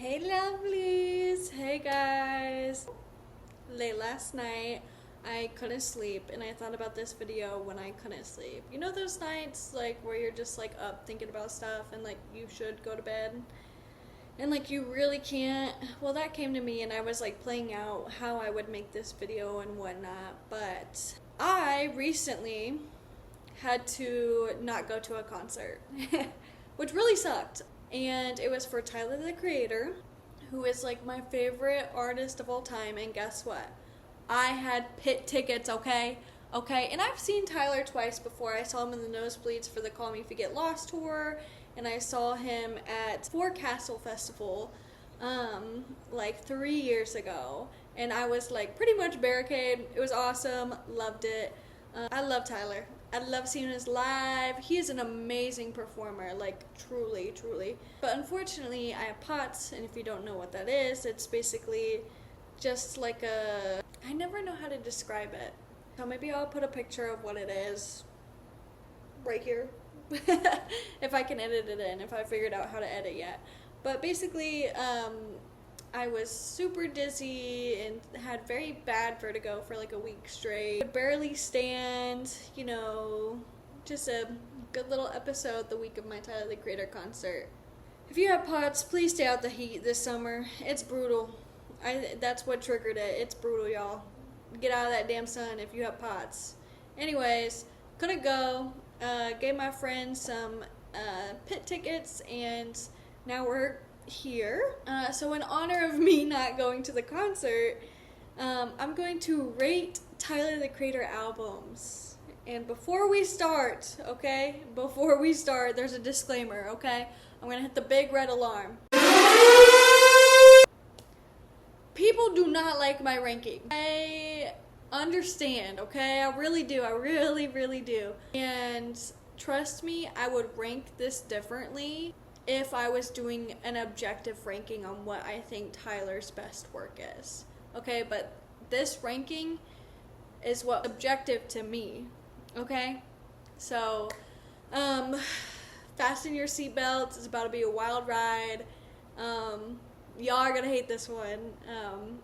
Hey lovelies! Hey guys! Late last night, I couldn't sleep and I thought about this video when I couldn't sleep. You know those nights like where you're just like up thinking about stuff and like you should go to bed and like you really can't? Well, that came to me and I was like playing out how I would make this video and whatnot, but I recently had to not go to a concert, which really sucked. And it was for Tyler, the Creator, who is like my favorite artist of all time. And guess what? I had pit tickets, okay? And I've seen Tyler twice before. I saw him in the nosebleeds for the Call Me If You Get Lost tour, and I saw him at Forecastle Festival like 3 years ago. And I was like pretty much barricade. It was awesome. Loved it. I love Tyler. I love seeing him live. He is an amazing performer, like truly. But unfortunately, I have POTS, and if you don't know what that is, it's basically just like I never know how to describe it. So maybe I'll put a picture of what it is right here. If I can edit it in, if I figured out how to edit yet. But basically, I was super dizzy and had very bad vertigo for like a week straight. Could barely stand, you know, just a good little episode the week of my Tyler, the Creator concert. If you have POTS, please stay out the heat this summer. It's brutal. That's what triggered it. It's brutal, y'all. Get out of that damn sun if you have POTS. Anyways, couldn't go. Gave my friend some pit tickets, and now we're here. So in honor of me not going to the concert, I'm going to rate Tyler, the Creator albums. And before we start, there's a disclaimer, okay? I'm gonna hit the big red alarm. People do not like my ranking. I understand, okay? I really do. I really do. And trust me, I would rank this differently if I was doing an objective ranking on what I think Tyler's best work is. Okay, but this ranking is what's objective to me. Okay? So, fasten your seatbelts. It's about to be a wild ride. Y'all are gonna hate this one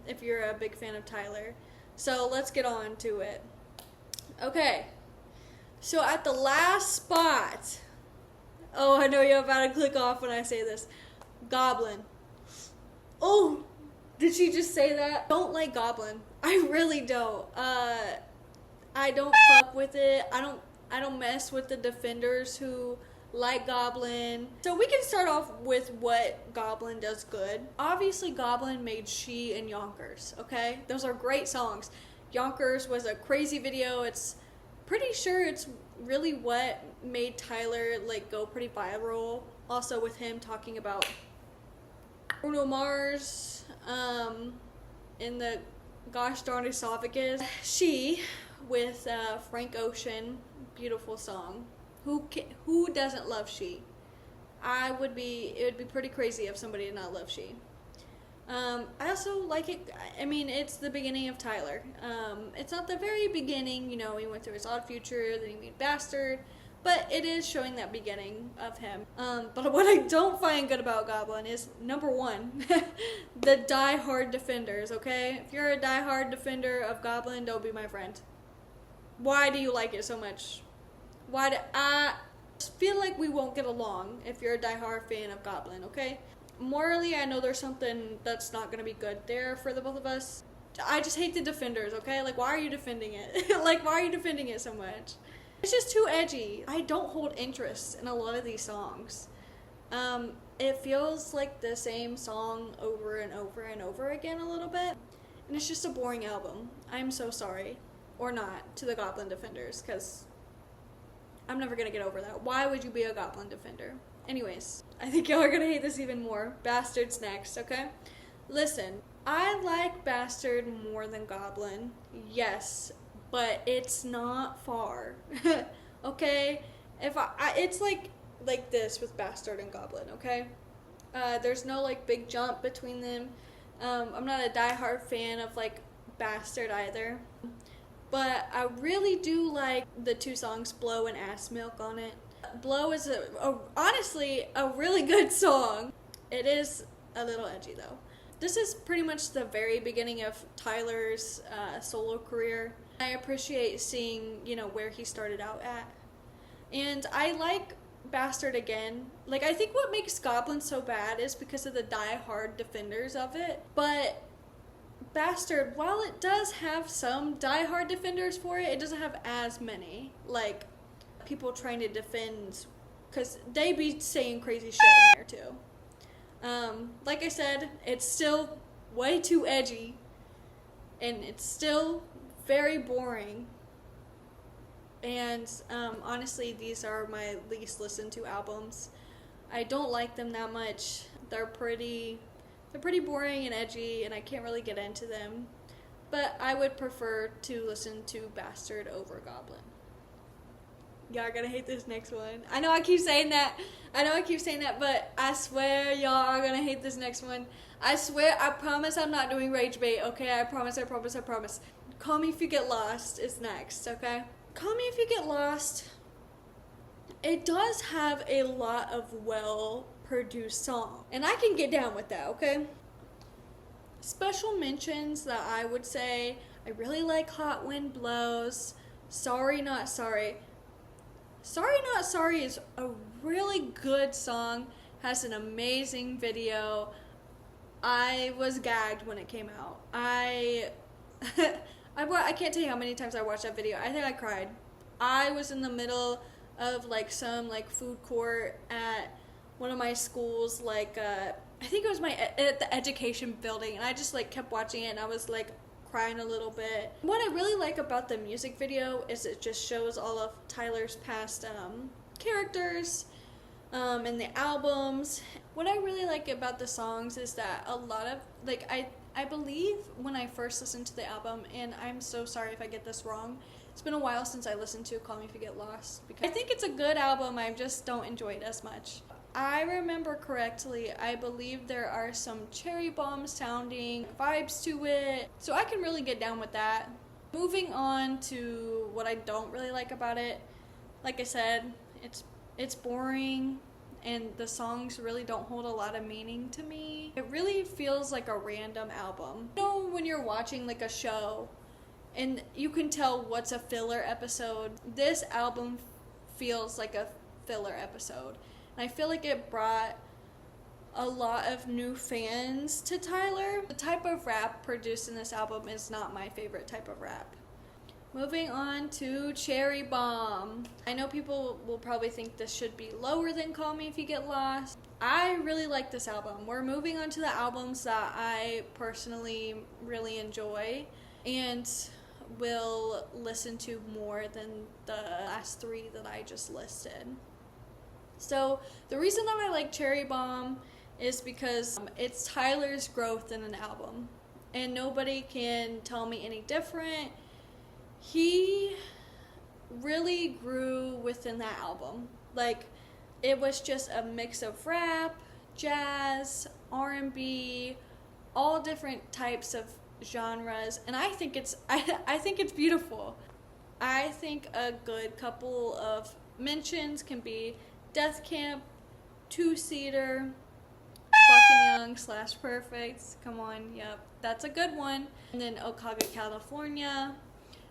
if you're a big fan of Tyler. So let's get on to it. Okay. So at the last spot, oh, I know you're about to click off when I say this. Goblin. Oh, did she just say that? Don't like Goblin. I really don't. I don't fuck with it. I don't mess with the defenders who like Goblin. So we can start off with what Goblin does good. Obviously, Goblin made She and Yonkers, okay? Those are great songs. Yonkers was a crazy video. It's pretty sure it's really what made Tyler like go pretty viral. Also with him talking about Bruno Mars in the gosh darn esophagus. She with Frank Ocean, beautiful song. Who doesn't love She? It would be pretty crazy if somebody did not love She. I also like it. I mean, it's the beginning of Tyler. It's not the very beginning, you know, he went through his Odd Future, then he made Bastard, but it is showing that beginning of him. But what I don't find good about Goblin is, number one, the die-hard defenders, okay? If you're a die-hard defender of Goblin, don't be my friend. Why do you like it so much? I feel like we won't get along if you're a die-hard fan of Goblin, okay? Morally, I know there's something that's not going to be good there for the both of us. I just hate the defenders, okay? Like, why are you defending it? Like, why are you defending it so much? It's just too edgy. I don't hold interest in a lot of these songs. It feels like the same song over and over again a little bit. And it's just a boring album. I'm so sorry. Or not, to the Goblin defenders, because I'm never going to get over that. Why would you be a Goblin defender? Anyways, I think y'all are going to hate this even more. Bastard's next, okay? Listen, I like Bastard more than Goblin. Yes, but it's not far. Okay? It's like this with Bastard and Goblin, okay? There's no like big jump between them. I'm not a diehard fan of like Bastard either. But I really do like the two songs Blow and Ass Milk on it. Blow is honestly a really good song. It is a little edgy though. This is pretty much the very beginning of Tyler's solo career. I appreciate seeing, you know, where he started out at. And I like Bastard again. Like, I think what makes Goblin so bad is because of the die-hard defenders of it. But Bastard, while it does have some die-hard defenders for it, it doesn't have as many. Like, people trying to defend, because they be saying crazy shit in there too. Like I said, it's still way too edgy, and it's still very boring. And honestly, these are my least listened to albums. I don't like them that much. They're pretty boring and edgy, and I can't really get into them. But I would prefer to listen to Bastard over Goblin. Y'all are gonna hate this next one. I know I keep saying that, but I swear y'all are gonna hate this next one. I swear, I promise I'm not doing rage bait, okay? I promise. Call Me If You Get Lost is next, okay? Call Me If You Get Lost, it does have a lot of well-produced songs, and I can get down with that, okay? Special mentions that I would say, I really like Hot Wind Blows, Sorry Not Sorry. Sorry Not Sorry is a really good song, has an amazing video. I was gagged when it came out. I can't tell you how many times I watched that video. I think I cried. I was in the middle of like some like food court at one of my schools, like I think it was at the education building, and I just like kept watching it, and I was like crying a little bit. What I really like about the music video is it just shows all of Tyler's past characters in the albums. What I really like about the songs is that a lot of, like, I believe when I first listened to the album, and I'm so sorry if I get this wrong, it's been a while since I listened to Call Me If You Get Lost, because I think it's a good album, I just don't enjoy it as much. I remember correctly, I believe there are some cherry bomb sounding vibes to it, so I can really get down with that. Moving on to what I don't really like about it, like I said, it's boring, and the songs really don't hold a lot of meaning to me. It really feels like a random album. You know when you're watching like a show, and you can tell what's a filler episode? This album feels like a filler episode. And I feel like it brought a lot of new fans to Tyler. The type of rap produced in this album is not my favorite type of rap. Moving on to Cherry Bomb. I know people will probably think this should be lower than Call Me If You Get Lost. I really like this album. We're moving on to the albums that I personally really enjoy and will listen to more than the last three that I just listed. So the reason that I like Cherry Bomb is because it's Tyler's growth in an album, and nobody can tell me any different. He really grew within that album. Like, it was just a mix of rap, jazz, R&B, all different types of genres, and I think it's beautiful. I think a good couple of mentions can be Death Camp, Two Seater, Fucking Young / Perfect. Come on, yep, that's a good one. And then Okage, California.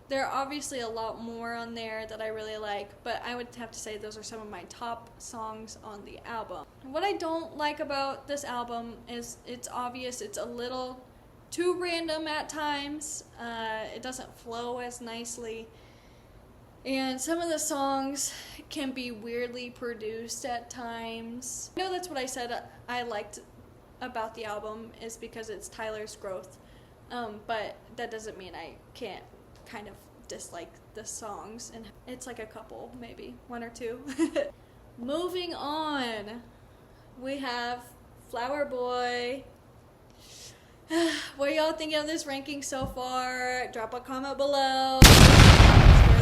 There are obviously a lot more on there that I really like, but I would have to say those are some of my top songs on the album. What I don't like about this album is it's obvious it's a little too random at times. It doesn't flow as nicely. And some of the songs can be weirdly produced at times. I know that's what I said I liked about the album is because it's Tyler's growth. But that doesn't mean I can't kind of dislike the songs. And it's like a couple, maybe. One or two. Moving on, we have Flower Boy. What are y'all thinking of this ranking so far? Drop a comment below.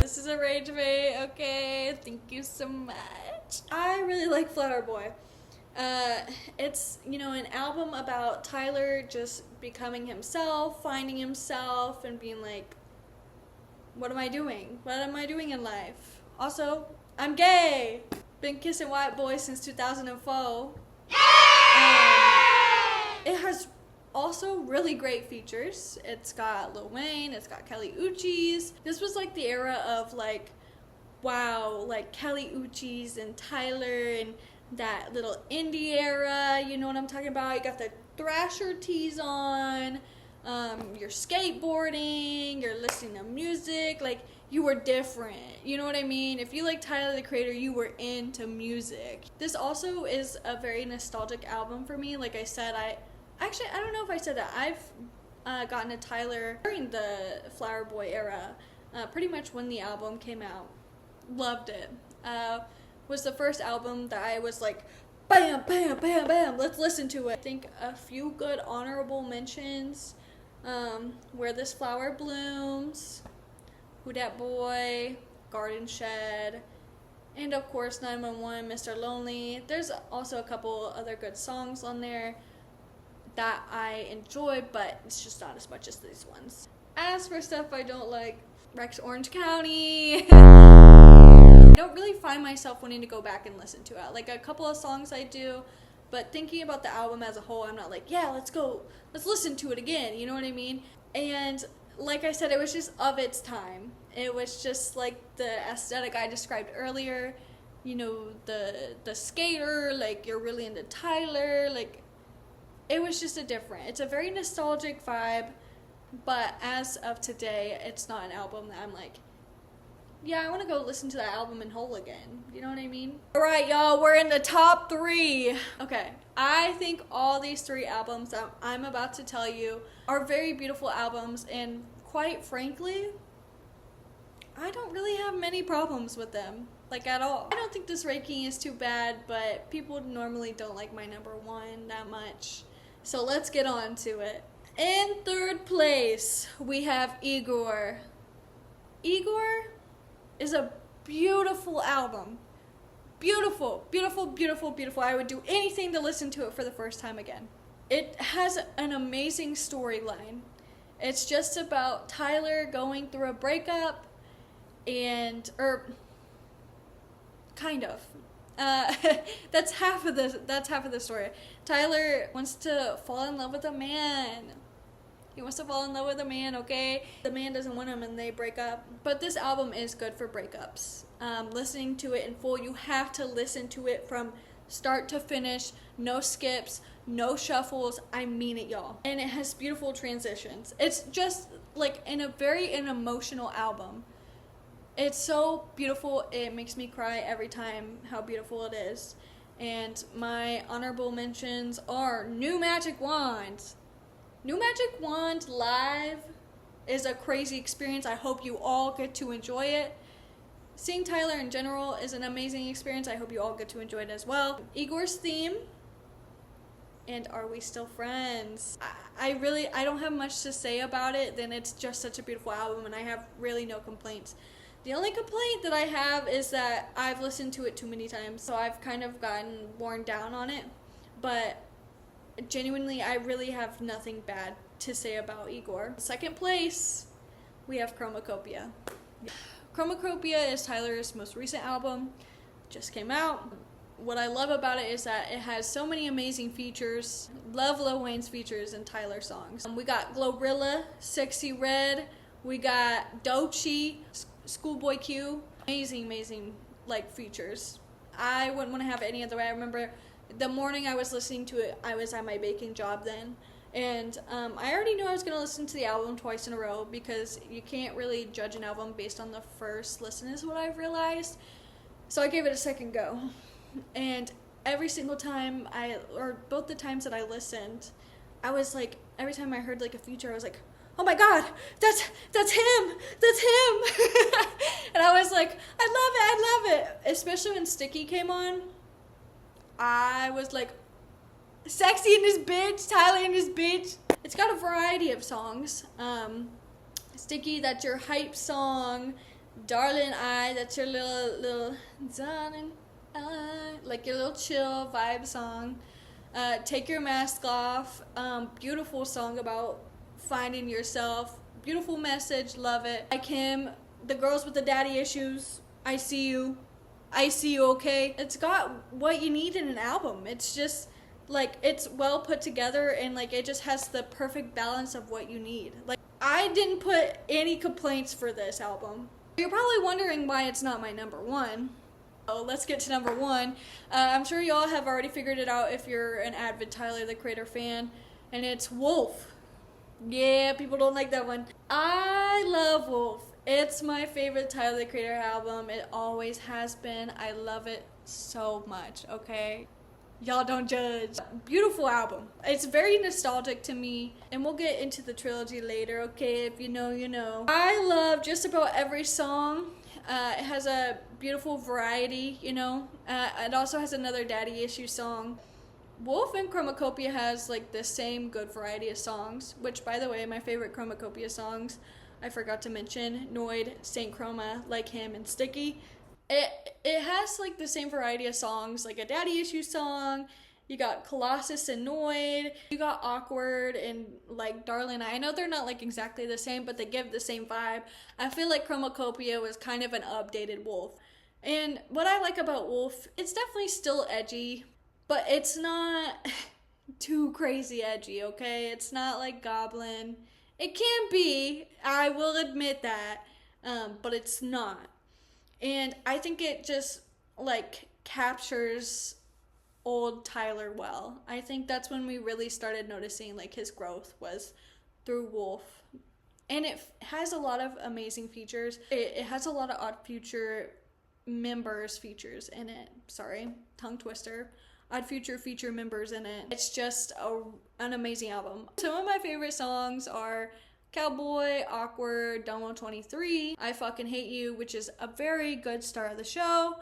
This is a rage bait, okay? Thank you so much. I really like Flower Boy. It's, you know, an album about Tyler just becoming himself, finding himself, and being like, what am I doing? What am I doing in life? Also, I'm gay. Been kissing white boys since 2004. has also really great features. It's got Lil Wayne, it's got Kelly Uchis. This was like the era of like, wow, like Kelly Uchis and Tyler and that little indie era, you know what I'm talking about? You got the Thrasher tees on, you're skateboarding, you're listening to music, like you were different, you know what I mean? If you like Tyler the Creator, you were into music. This also is a very nostalgic album for me. Like I said, I don't know if I said that. I've gotten to Tyler during the Flower Boy era, pretty much when the album came out. Loved it. Was the first album that I was like, bam, bam, bam, bam, let's listen to it. I think a few good honorable mentions, Where This Flower Blooms, Who Dat Boy, Garden Shed, and of course 911, Mr. Lonely. There's also a couple other good songs on there that I enjoy, but it's just not as much as these ones. As for stuff I don't like, Rex Orange County. I don't really find myself wanting to go back and listen to it. Like a couple of songs I do, but thinking about the album as a whole, I'm not like, yeah, let's listen to it again, you know what I mean? And like I said, it was just of its time. It was just like the aesthetic I described earlier, you know, the skater, like you're really into Tyler, like it was just it's a very nostalgic vibe, but as of today, it's not an album that I'm like, yeah, I want to go listen to that album in whole again. You know what I mean? Alright, y'all, we're in the top 3. Okay, I think all these 3 albums that I'm about to tell you are very beautiful albums, and quite frankly, I don't really have many problems with them, like at all. I don't think this ranking is too bad, but people normally don't like my number 1 that much. So let's get on to it. In 3rd place, we have Igor. Igor is a beautiful album. Beautiful, beautiful, beautiful, beautiful. I would do anything to listen to it for the first time again. It has an amazing storyline. It's just about Tyler going through a breakup or kind of. That's half of the story. Tyler wants to fall in love with a man. He wants to fall in love with a man, okay? The man doesn't want him and they break up. But this album is good for breakups. Listening to it in full, you have to listen to it from start to finish. No skips, no shuffles. I mean it, y'all. And it has beautiful transitions. It's just like an emotional album. It's so beautiful. It makes me cry every time how beautiful it is. And my honorable mentions are New Magic Wand. New Magic Wand live is a crazy experience. I hope you all get to enjoy it. Seeing Tyler in general is an amazing experience. I hope you all get to enjoy it as well. Igor's theme and Are We Still Friends? I don't have much to say about it. Then it's just such a beautiful album and I have really no complaints. The only complaint that I have is that I've listened to it too many times, so I've kind of gotten worn down on it. But genuinely, I really have nothing bad to say about Igor. 2nd place, we have Chromacopia. Chromacopia is Tyler's most recent album, just came out. What I love about it is that it has so many amazing features. Love Lil Wayne's features in Tyler songs. We got Glorilla, Sexy Red, we got Doechii, Schoolboy Q. Amazing like features. I wouldn't want to have it any other way. I remember the morning I was listening to it, I was at my baking job then, and I already knew I was going to listen to the album twice in a row because you can't really judge an album based on the first listen is what I've realized. So I gave it a second go, and every single time both the times that I listened, I was like, every time I heard like a feature, I was like, oh my god, that's him, and I was like, I love it, especially when Sticky came on. I was like, sexy in this bitch, Tyler in this bitch. It's got a variety of songs. Sticky, that's your hype song. Darling I, that's your little darling I, like your little chill vibe song. Take Your Mask Off, beautiful song about finding yourself, beautiful message, love it. Like him, the girls with the daddy issues, I see you, okay? It's got what you need in an album. It's just Like, it's well put together, and like it just has the perfect balance of what you need. Like, I didn't put any complaints for this album. You're probably wondering why it's not my number one. So let's get to number one. I'm sure y'all have already figured it out if you're an avid Tyler the Creator fan, and it's Wolf. Yeah, people don't like that one. I love Wolf. It's my favorite Tyler the Creator album. It always has been. I love it so much, okay? Y'all don't judge. Beautiful album. It's very nostalgic to me, and we'll get into the trilogy later, okay? If you know, you know. I love just about every song. It has a beautiful variety, you know. It also has another Daddy Issue song. Wolf and Chromacopia has like the same good variety of songs, which, by the way, my favorite Chromacopia songs, I forgot to mention, Noid, Saint Chroma, Like Him, and Sticky. It has like the same variety of songs, like a Daddy Issue song. You got Colossus and Noid. You got Awkward and like Darling. I know they're not like exactly the same, but they give the same vibe. I feel like Chromacopia was kind of an updated Wolf. And what I like about Wolf, it's definitely still edgy, but it's not too crazy edgy, okay? It's not like Goblin. It can be, I will admit that, but it's not. And I think it just, like, captures old Tyler well. I think that's when we really started noticing, like, his growth was through Wolf. And it has a lot of amazing features. It has a lot of Odd Future members features in it. Sorry, tongue twister. Odd Future feature members in it. It's just an amazing album. Some of my favorite songs are Cowboy, Awkward, Domo 23, I Fucking Hate You, which is a very good start of the show,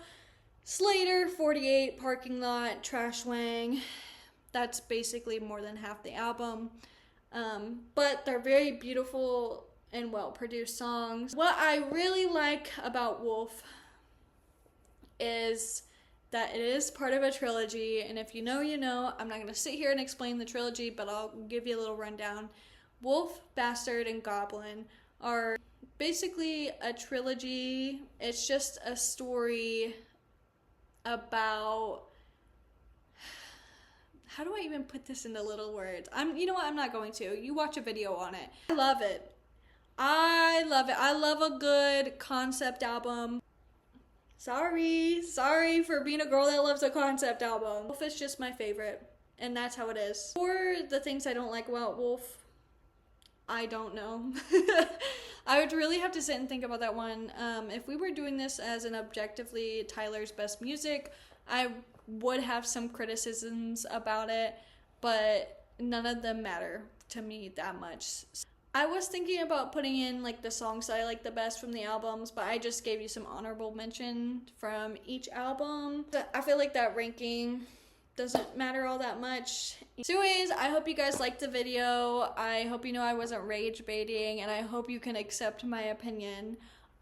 Slater, 48, Parking Lot, Trash Wang. That's basically more than half the album. But they're very beautiful and well-produced songs. What I really like about Wolf is that it is part of a trilogy, and if you know, you know. I'm not going to sit here and explain the trilogy, but I'll give you a little rundown. Wolf, Bastard, and Goblin are basically a trilogy. It's just a story about... How do I even put this into little words? You know what? I'm not going to. You watch a video on it. I love it. I love it. I love a good concept album. Sorry for being a girl that loves a concept album. Wolf is just my favorite, and that's how it is. For the things I don't like about Wolf, I don't know. I would really have to sit and think about that one. If we were doing this as an objectively Tyler's best music, I would have some criticisms about it, but none of them matter to me that much. I was thinking about putting in like the songs that I like the best from the albums, but I just gave you some honorable mention from each album. I feel like that ranking doesn't matter all that much. So anyways, I hope you guys liked the video. I hope you know I wasn't rage baiting, and I hope you can accept my opinion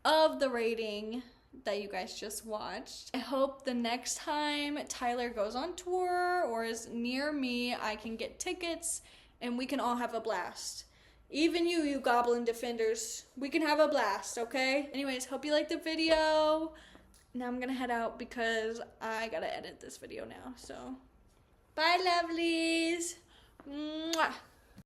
of the rating that you guys just watched. I hope the next time Tyler goes on tour or is near me, I can get tickets and we can all have a blast. Even you Goblin Defenders, we can have a blast, okay? Anyways, hope you liked the video. Now I'm gonna head out because I gotta edit this video now, so. Bye, lovelies. Mwah.